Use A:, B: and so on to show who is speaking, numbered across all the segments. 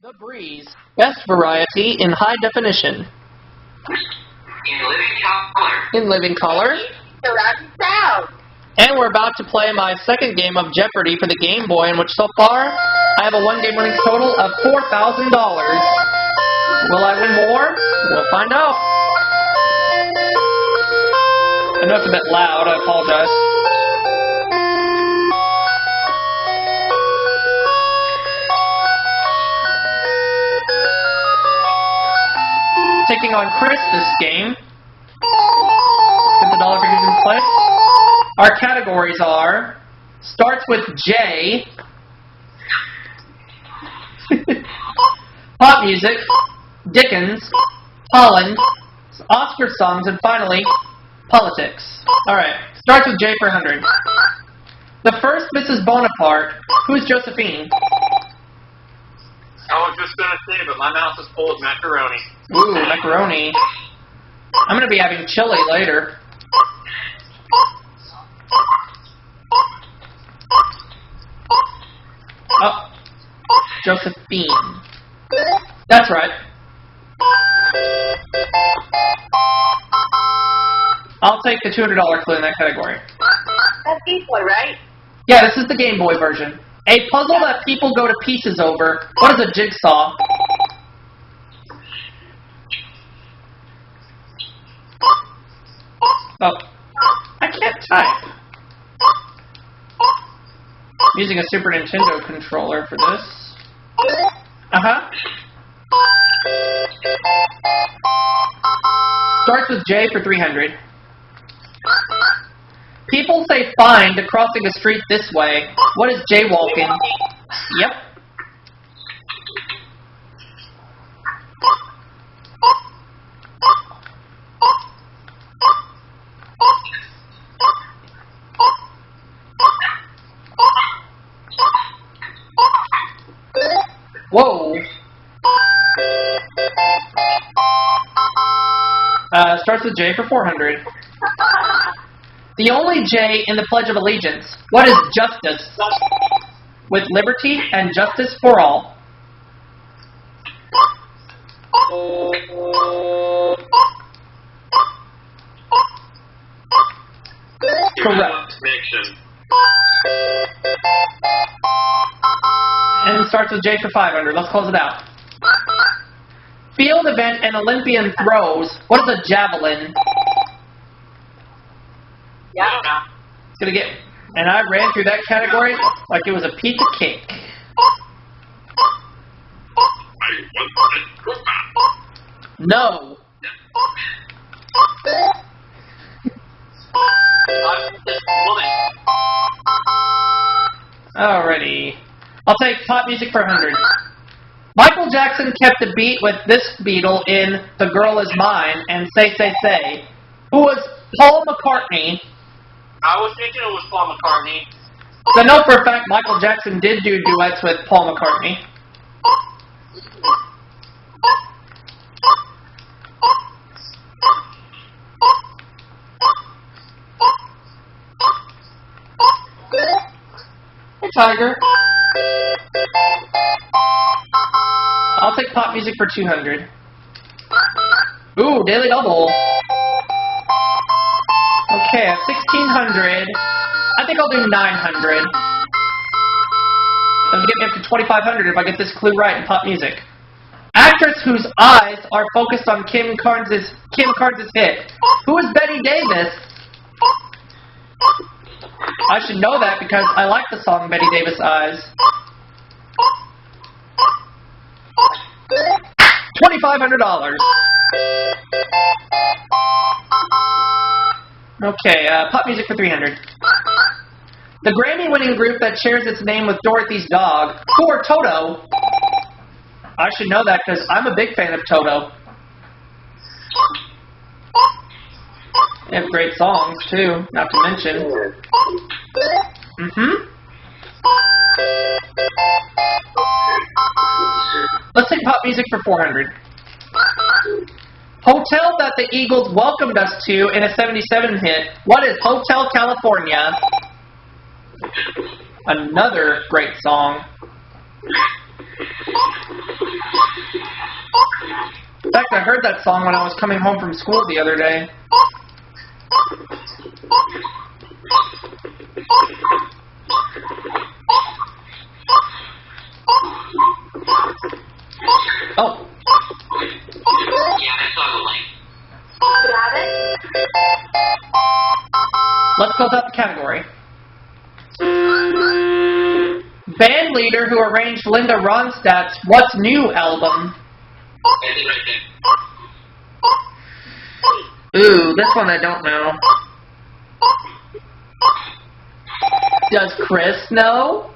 A: The Breeze, best variety in high definition.
B: In living color.
A: In living color.
C: Surrounding sound.
A: And we're about to play my second game of Jeopardy for the Game Boy, in which so far I have a one-game winnings total of $4,000. Will I win more? We'll find out. I know it's a bit loud, I apologize. Taking on Chris this game. $50 for using play. Our categories are, starts with J, pop music, Dickens, Holland, Oscar songs, and finally, politics. Alright, starts with J for 100. The first Mrs. Bonaparte, who's Josephine?
D: I was just going to say, but my mouth is full of macaroni.
A: Ooh, macaroni. I'm going to be having chili later. Oh, Josephine. That's right. I'll take the $200 clue in that category.
C: That's Game Boy, right?
A: Yeah, this is the Game Boy version. A puzzle that people go to pieces over. What is a jigsaw? Oh, I can't type. I'm using a Super Nintendo controller for this. Uh-huh. Starts with J for 300. People say fine to crossing a street this way. What is jaywalking? Yep. Whoa. Starts with J for 400. The only J in the Pledge of Allegiance. What is justice? With liberty and justice for all. Correct. And it starts with J for 500. Let's close it out. Field event and Olympian throws. What is a javelin?
C: Yeah.
A: It's gonna get, and I ran through that category like it was a piece of cake. No. Alrighty. I'll take pop music for 100. Michael Jackson kept the beat with this Beatle in The Girl Is Mine and Say Say Say. Who was Paul McCartney?
D: I was thinking it was Paul McCartney.
A: I know for a fact Michael Jackson did do duets with Paul McCartney. Hey, Tiger. I'll take pop music for 200. Ooh, daily double. Okay, at 1,600, I think I'll do 900. That'll get me up to 2,500 if I get this clue right in pop music. Actress whose eyes are focused on Kim Carnes' hit. Who is Betty Davis? I should know that because I like the song Betty Davis Eyes. $2,500. Okay, pop music for 300. The Grammy-winning group that shares its name with Dorothy's dog. Who are Toto? I should know that because I'm a big fan of Toto. They have great songs, too, not to mention. Let's take pop music for 400. Hotel that the Eagles welcomed us to in a 77 hit. What is Hotel California? Another great song. In fact, I heard that song when I was coming home from school the other day. Oh.
B: Yeah, I saw the link.
C: You have it?
A: Let's close out the category. Band leader who arranged Linda Ronstadt's What's New album.
B: I did right there.
A: Ooh, this one I don't know. Does Chris know?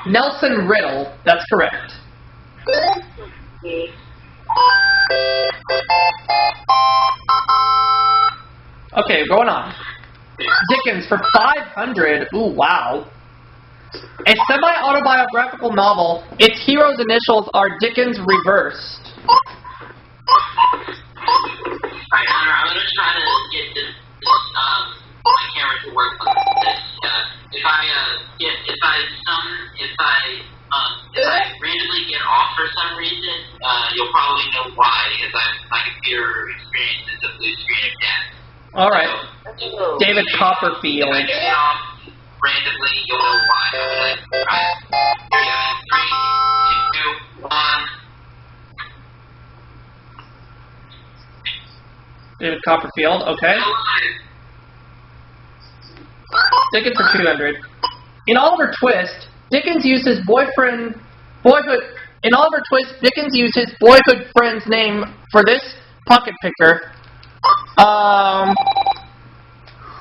A: Nelson Riddle. That's correct. Okay, going on. Dickens for 500. Ooh, wow. A semi-autobiographical novel. Its hero's initials are Dickens reversed.
B: Alright, Hunter, I'm gonna try to get this my camera to work on this. If I randomly get off for some reason, you'll probably know why, because my computer experiences a blue screen of death.
A: Alright.
C: Oh.
A: David
B: If
A: Copperfield.
B: I get off randomly, you'll know why. Alright, here we go. 3, 2, 1.
A: David Copperfield, okay. Dickens for 200. In Oliver Twist, Dickens used his boyhood friend's name for this pocket picker.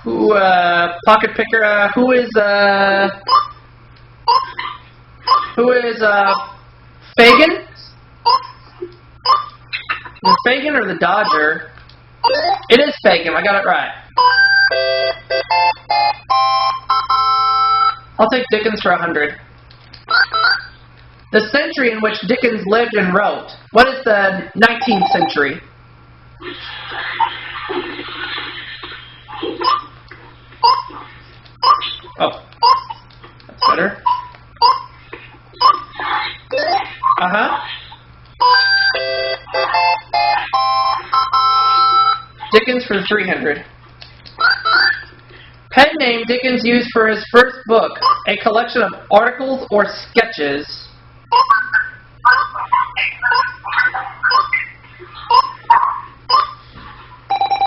A: Who is Fagin? The Fagin or the Dodger? It is Fagin, I got it right. I'll take Dickens for 100. The century in which Dickens lived and wrote. What is the 19th century? Oh, that's better. Uh-huh. Dickens for 300. Pen name Dickens used for his first book, a collection of articles or sketches.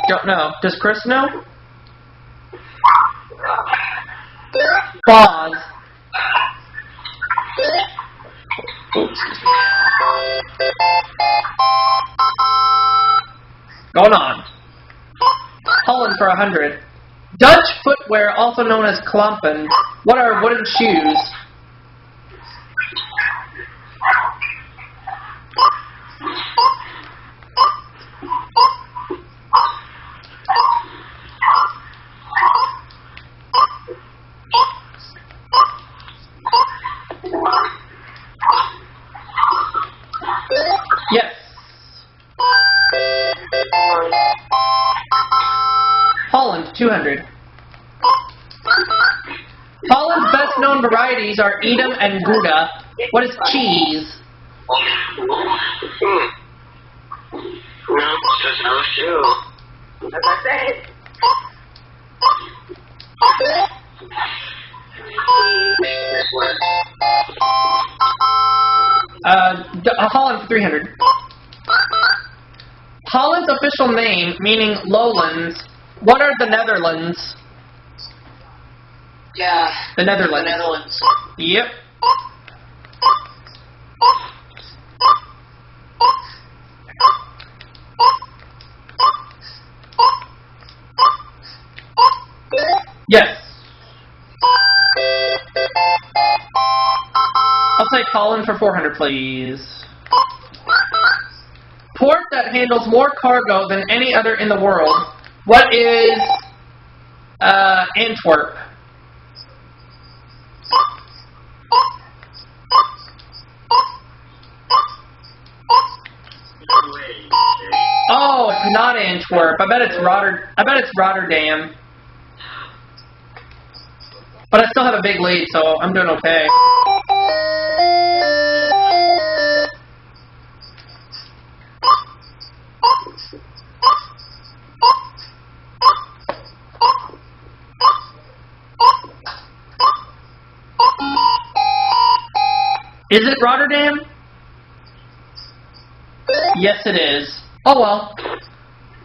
A: Don't know. Does Chris know? Pause. Going on. Holland for 100. Dutch footwear, also known as klompen. What are wooden shoes? Yes. Holland, 200. Holland's best known varieties are Edam and Gouda. What is cheese?
B: No, just no shoe.
C: As I said.
A: Holland for 300. Holland's official name, meaning lowlands. What are the Netherlands?
C: Yeah.
A: The Netherlands.
C: The Netherlands.
A: Yep. Yes. I'll take Holland for 400, please. Port that handles more cargo than any other in the world. What is Antwerp? Oh, it's not Antwerp. I bet it's Rotterdam. But I still have a big lead, so I'm doing okay. Is it Rotterdam? Yes, it is. Oh well.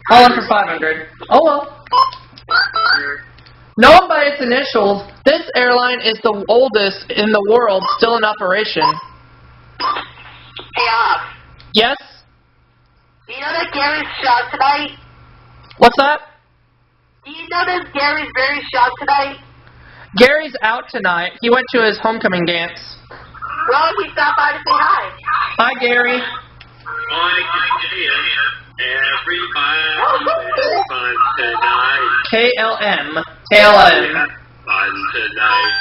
A: Holland for 500. Oh well. Known by its initials, this airline is the oldest in the world still in operation.
C: Hey,
A: Yes?
C: do you know that Gary's shot tonight?
A: What's that?
C: Do you know that Gary's very shot tonight?
A: Gary's out tonight. He went to his homecoming dance.
C: Well, he stopped by to say hi.
A: Hi, Gary.
D: Everybody fun tonight.
A: KLM. KLM.
D: Fun tonight.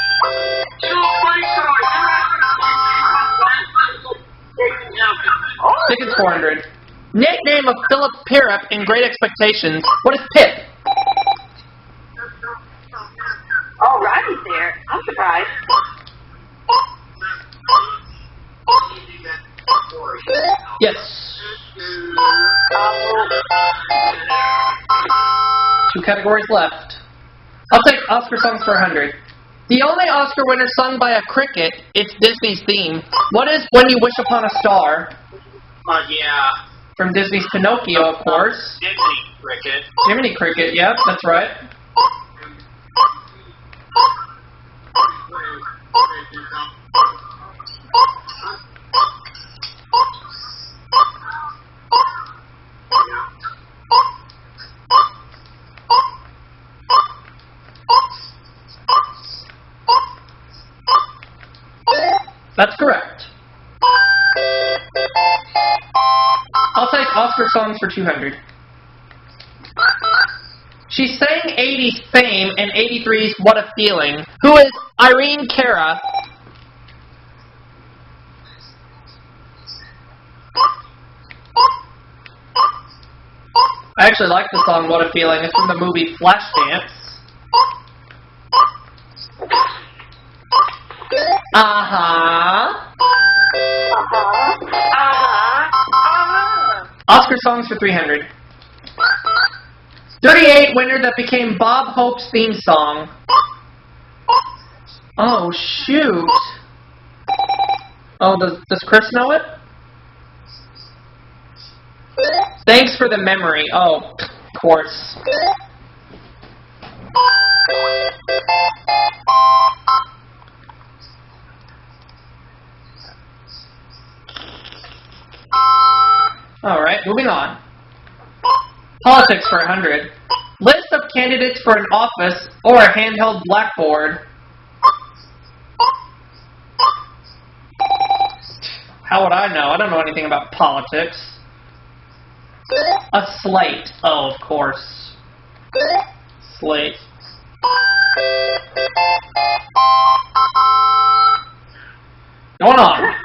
A: Dickens 400. Nickname of Philip Pirrip in Great Expectations. What is Pip?
C: Oh, Rodney's there. I'm surprised.
A: Yes. 2 categories left. I'll take Oscar songs for 100. The only Oscar winner sung by a cricket, it's Disney's theme. What is When You Wish Upon a Star?
D: Yeah.
A: From Disney's Pinocchio, of course.
D: Disney cricket.
A: Jiminy Cricket, yep, that's right. That's correct. I'll take Oscar songs for 200. She sang 80's Fame and 83's What a Feeling. Who is Irene Cara? I actually like the song What a Feeling. It's from the movie Flashdance. Oscar songs for 300. 38 winner that became Bob Hope's theme song. Oh, shoot. Oh, does Chris know it? Thanks for the memory. Oh, of course. Alright, moving on. Politics for 100. List of candidates for an office or a handheld blackboard. How would I know? I don't know anything about politics. A slate. Oh, of course. Slate. Going on.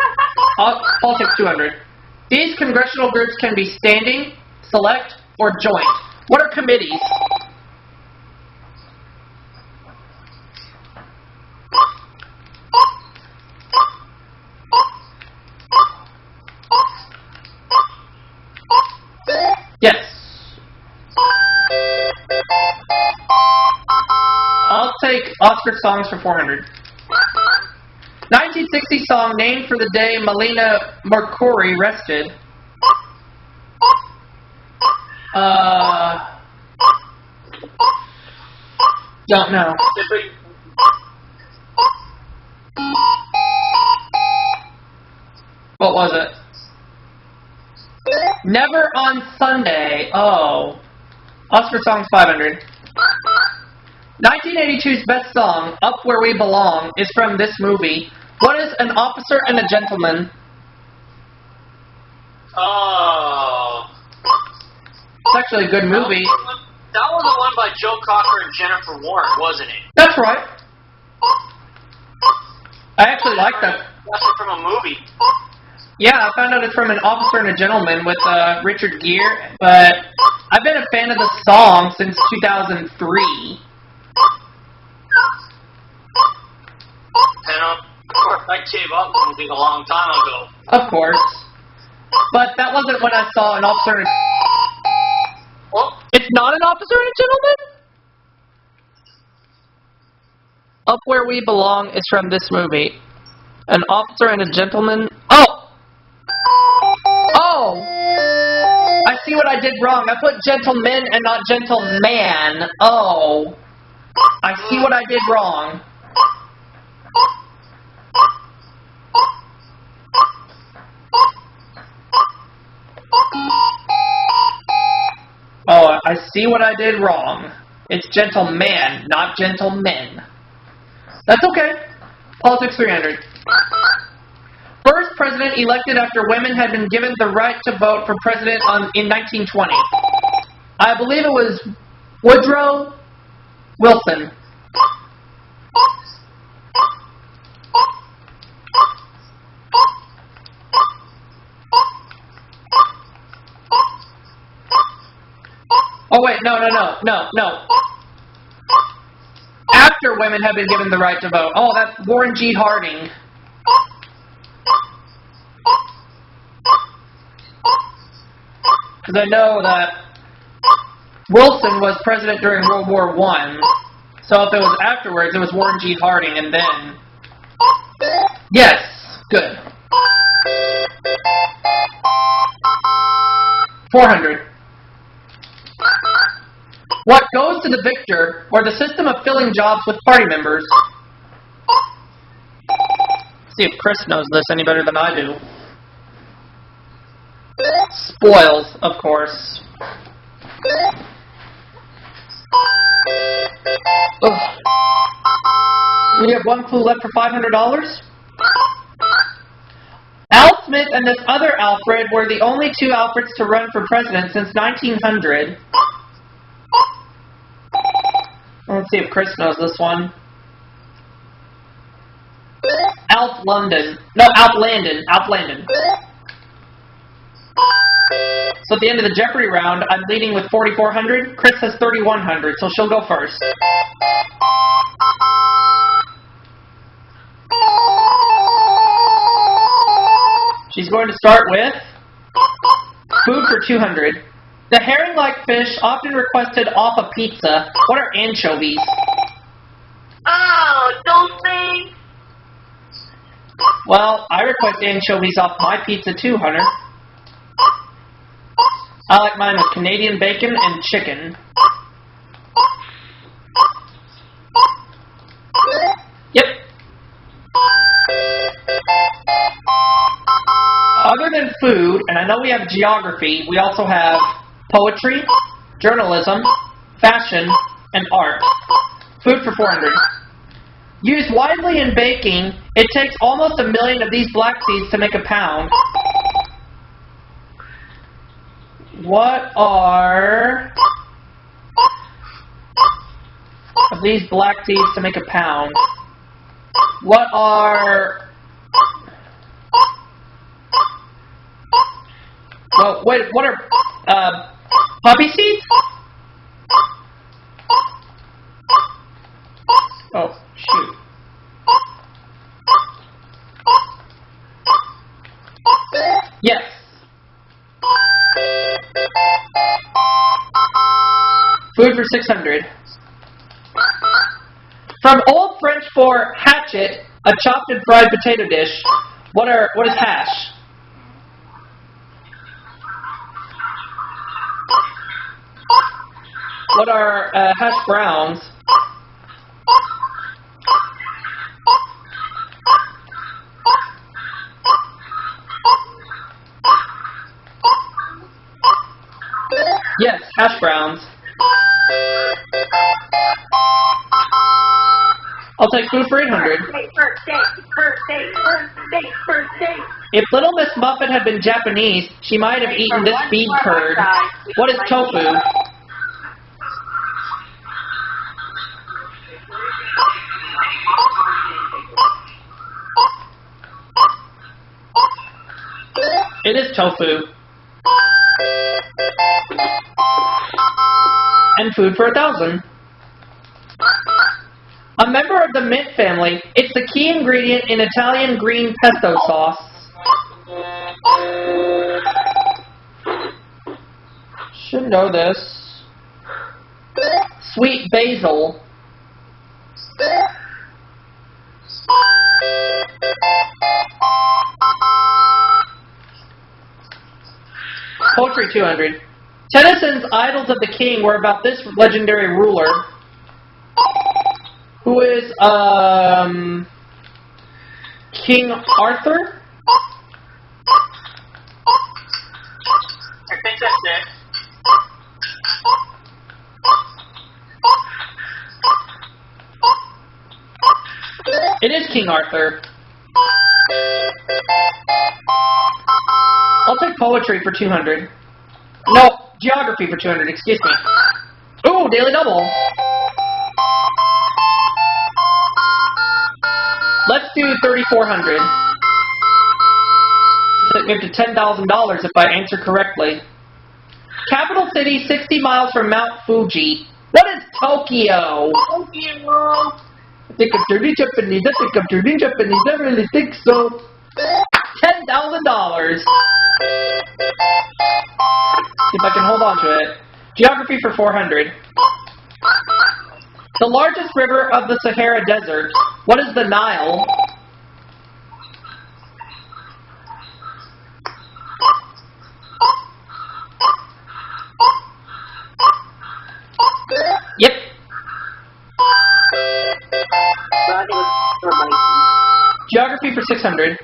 A: Politics 200. These congressional groups can be standing, select, or joint. What are committees? Yes. I'll take Oscar songs for 400. 1960 song named for the day Melina Mercouri rested. Don't know. What was it? Never on Sunday. Oh. Oscar songs 500. 1982's best song, Up Where We Belong, is from this movie. What is An Officer and a Gentleman?
D: Oh.
A: It's actually a good movie.
D: That was the one by Joe Cocker and Jennifer Warren, wasn't it?
A: That's right. I actually like that.
D: That's from a movie.
A: Yeah, I found out it's from An Officer and a Gentleman with Richard Gere, but I've been a fan of the song since 2003.
D: And of course, I gave up the movie a long time ago.
A: Of course. But that wasn't when I saw An Officer and a...
D: Well,
A: It's not An Officer and a Gentleman? Up Where We Belong is from this movie. An officer and a gentleman. Oh! Oh! I see what I did wrong. I put gentleman and not gentleman. Oh. I see what I did wrong. Oh, I see what I did wrong. It's gentleman, not gentlemen. That's okay. Politics 300. First president elected after women had been given the right to vote for president in 1920. I believe it was Woodrow Wilson. Oh wait, no. After women have been given the right to vote. Oh, that's Warren G. Harding. Because I know that Wilson was president during World War I. So if it was afterwards, it was Warren G. Harding, and then... Yes, good. 400. What goes to the victor, or the system of filling jobs with party members? Let's see if Chris knows this any better than I do. Spoils, of course. Ugh. We have one clue left for $500. Al Smith and this other Alfred were the only two Alfreds to run for president since 1900. Let's see if Chris knows this one. Alf Landon. So at the end of the Jeopardy round, I'm leading with 4,400. Chris has 3,100, so she'll go first. She's going to start with food for 200. The herring-like fish often requested off a pizza. What are anchovies?
C: Oh, don't think.
A: Well, I request anchovies off my pizza too, Hunter. I like mine with Canadian bacon and chicken. Yep. Other than food, and I know we have geography, we also have poetry, journalism, fashion, and art. Food for 400. Used widely in baking, it takes almost 1 million of these black seeds to make a pound. What are of these black seeds to make a pound? What are... Well, wait, what are... poppy seeds? Oh, shoot. Yes. Food for 600. From Old French for hatchet, a chopped and fried potato dish. What is hash? What are hash browns? Yes, hash browns. I'll take food for 800. If Little Miss Muffet had been Japanese, she might have eaten this bead curd. What is tofu? It is tofu. And food for 1,000. A member of the mint family, it's the key ingredient in Italian green pesto sauce. Should know this. Sweet basil. Poetry 200. Tennyson's Idyls of the King were about this legendary ruler, who is King Arthur.
C: I think that's it.
A: It is King Arthur. I'll take poetry for 200. No, geography for 200, excuse me. Ooh, daily double. Let's do 3,400. Take me up to $10,000 if I answer correctly. Capital city 60 miles from Mount Fuji. What is Tokyo?
C: Tokyo.
A: I think I'm turning Japanese. I think I'm turning Japanese. I really think so. $10,000. See if I can hold on to it. Geography for 400. The largest river of the Sahara Desert. What is the Nile? Yep. Geography for 600.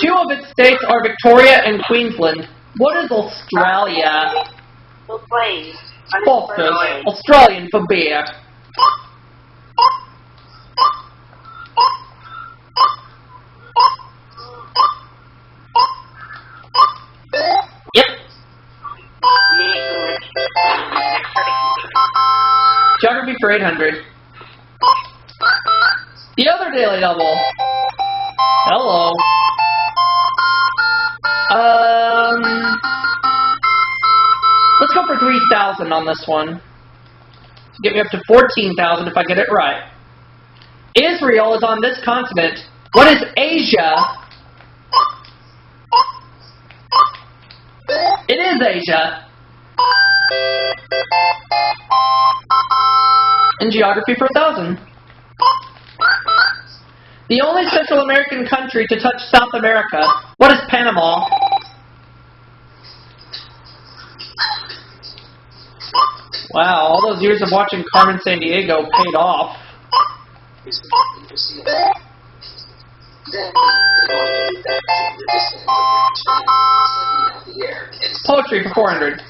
A: Two of its states are Victoria and Queensland. What is Australia? Falsus. Australian for beer. Yep. Geography for 800. The other daily double. Hello. Let's go for 3,000 on this one. Get me up to 14,000 if I get it right. Israel is on this continent. What is Asia? It is Asia. And geography for 1,000. The only Central American country to touch South America. What is Panama? Wow, all those years of watching Carmen Sandiego paid off. Poetry for 400.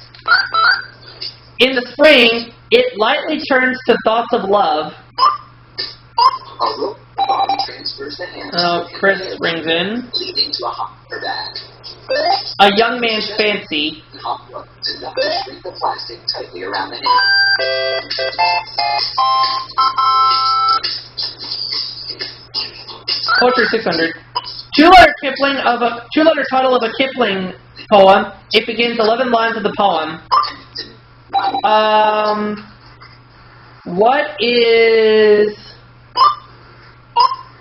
A: In the spring, it lightly turns to thoughts of love. Oh, Chris rings in. A young man's fancy. Poetry 600. Two-letter title of a Kipling poem. It begins 11 lines of the poem. What is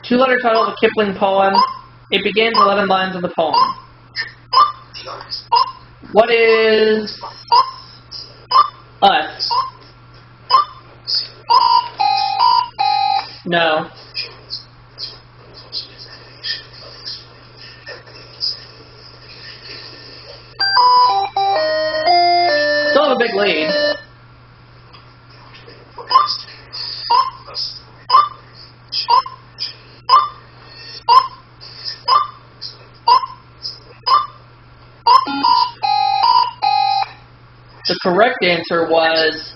A: two-letter title of a Kipling poem? It begins 11 lines of the poem. What is us? No. Still have a big lead. The correct answer was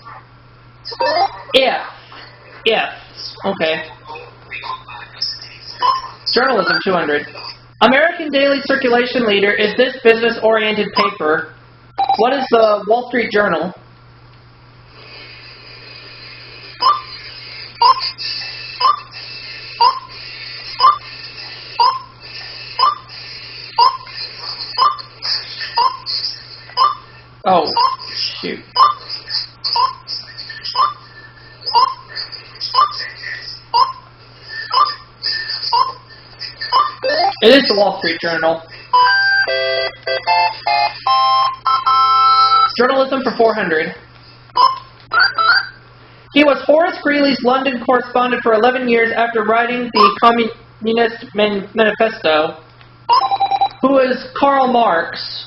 A: if. Okay. Journalism 200. American daily circulation leader is this business-oriented paper. What is the Wall Street Journal? Oh, shoot. It is the Wall Street Journal. Journalism for 400. He was Horace Greeley's London correspondent for 11 years after writing the Communist Manifesto. Who is Karl Marx?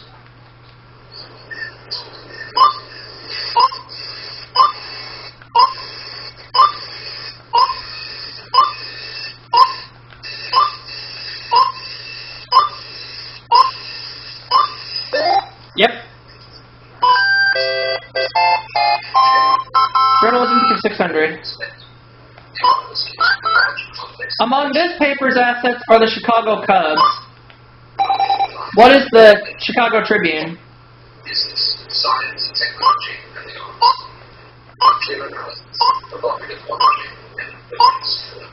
A: Yep. Journalism for 600. Among this paper's assets are the Chicago Cubs. What is the Chicago Tribune?
E: Business, science, technology, and the arts. Clear analysis of market technology and business.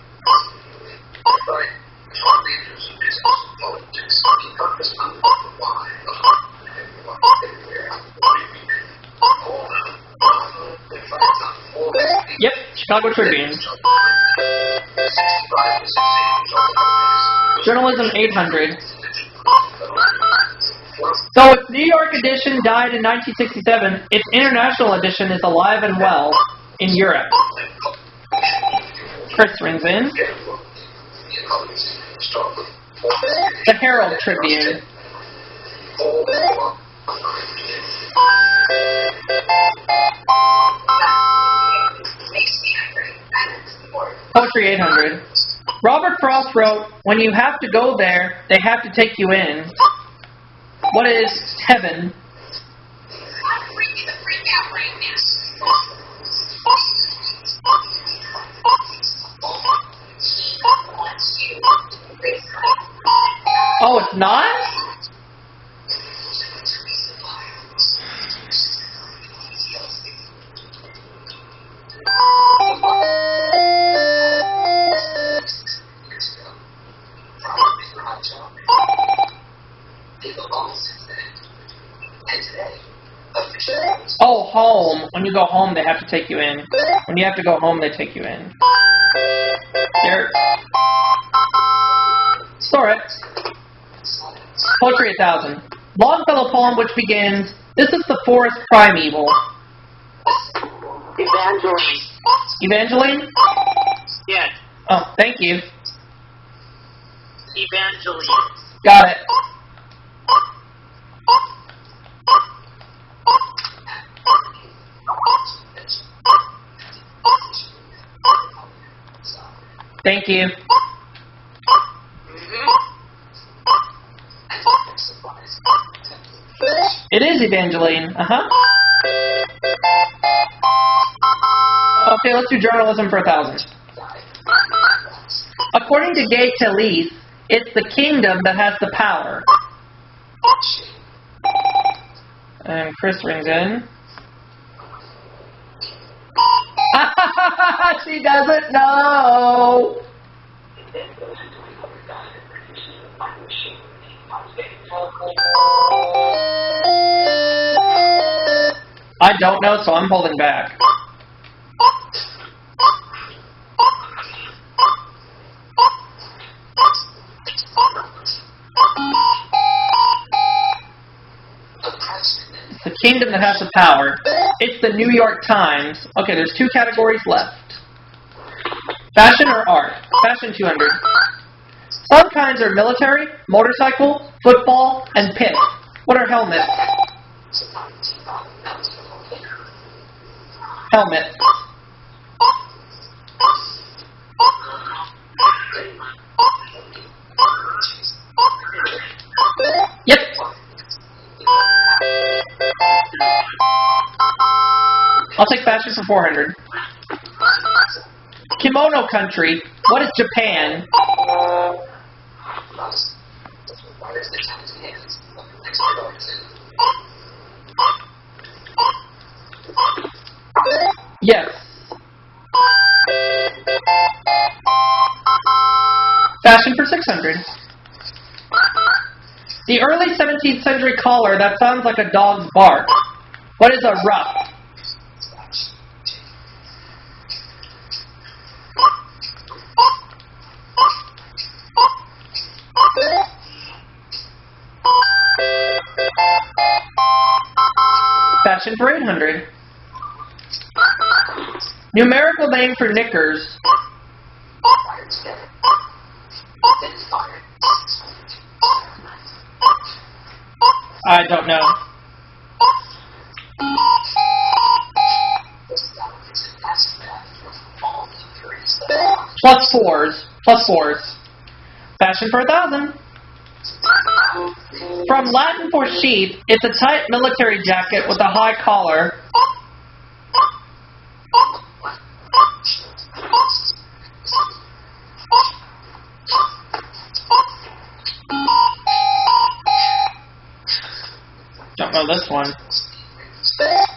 E: By timely issues of business, politics, he understands why the heart and everywhere.
A: Yep, Chicago Tribune. Journalism 800. So its New York edition died in 1967, its international edition is alive and well in Europe. Chris rings in. The Herald Tribune. Poetry 800. Robert Frost wrote, "When you have to go there, they have to take you in." What is heaven? Oh, it's not? Oh, home. When you go home, they have to take you in. When you have to go home, they take you in. There. Sorry. Poetry 1000. Longfellow poem which begins, "This is the forest primeval."
C: Evangeline.
A: Evangeline?
C: Yes.
A: Oh, thank you.
C: Evangeline.
A: Got it. Thank you. It is Evangeline. Uh-huh. Okay, let's do journalism for 1000. According to Gay Talese, it's the kingdom that has the power. And Chris rings in. She doesn't know. I don't know, so I'm holding back. The kingdom that has the power. It's the New York Times. Okay, there's 2 categories left. Fashion or art? Fashion 200. Some kinds are military, motorcycle, football, and pit. What are helmets? Helmet. Yep. I'll take fashion for 400. Kimono country. What is Japan? Yes. Fashion for 600. The early 17th century collar that sounds like a dog's bark. What is a ruff? Fashion for 800. Numerical name for knickers. I don't know. Plus fours. Plus fours. Fashion for 1,000. From Latin for sheath, it's a tight military jacket with a high collar. Don't know this one.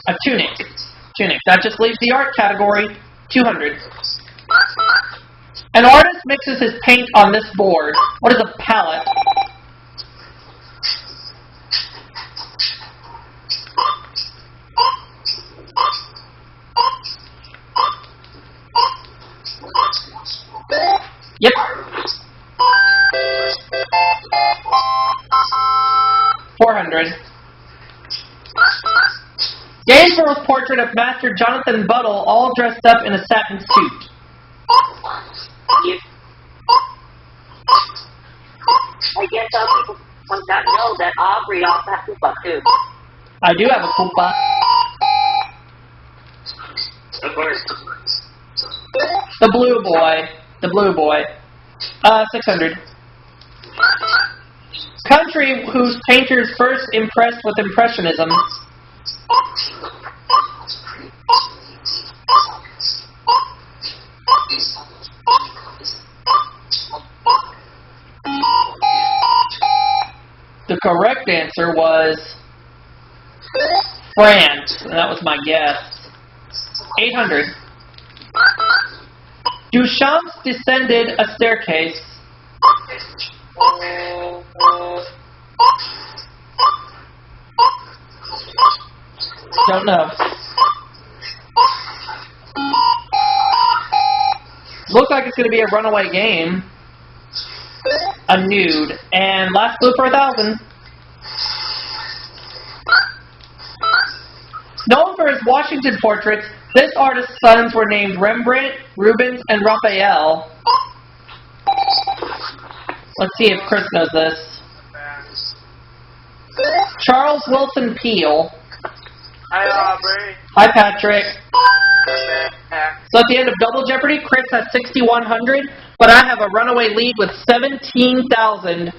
A: A tunic. Tunic. That just leaves the art category. 200. An artist mixes his paint on this board. What is a palette? Yep. 400. Gainsborough's portrait of Master Jonathan Buddle, all dressed up in a satin suit.
C: I guess some people might not know that Aubrey also has Koopa too.
A: I do have a Koopa. The blue boy. The blue boy. 600. Country whose painters first impressed with Impressionism. The correct answer was France, and that was my guess. 800. Duchamp descended a staircase. Don't know. Looks like it's going to be a runaway game. A nude. And last clue for 1,000. Known for his Washington portraits, this artist's sons were named Rembrandt, Rubens, and Raphael. Let's see if Chris knows this. Charles Wilson Peale.
D: Hi, Aubrey.
A: Hi, Patrick. So at the end of Double Jeopardy, Chris has 6,100, but I have a runaway lead with $17,200.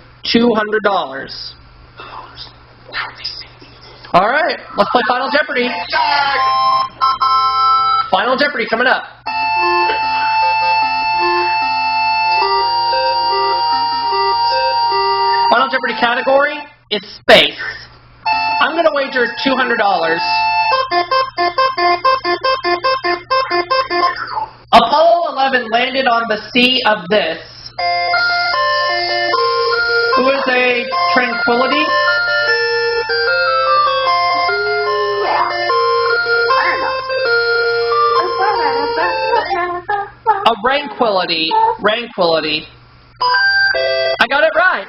A: All right, let's play Final Jeopardy. Final Jeopardy coming up. Final Jeopardy category is space. I'm going to wager $200. Apollo 11 landed on the sea of this. Who is a tranquility? A ranquility. Ranquility. I got it right.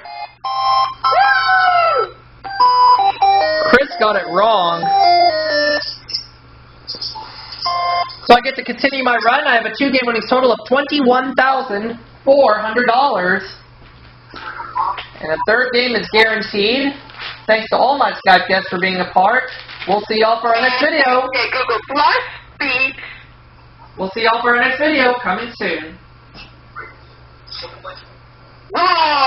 A: Chris got it wrong. So I get to continue my run. I have a 2-game winnings total of $21,400. And a third game is guaranteed. Thanks to all my Skype guests for being a part. We'll see y'all for our next video.
C: Okay, Google Plus speed.
A: We'll see y'all for our next video coming soon.
C: Whoa!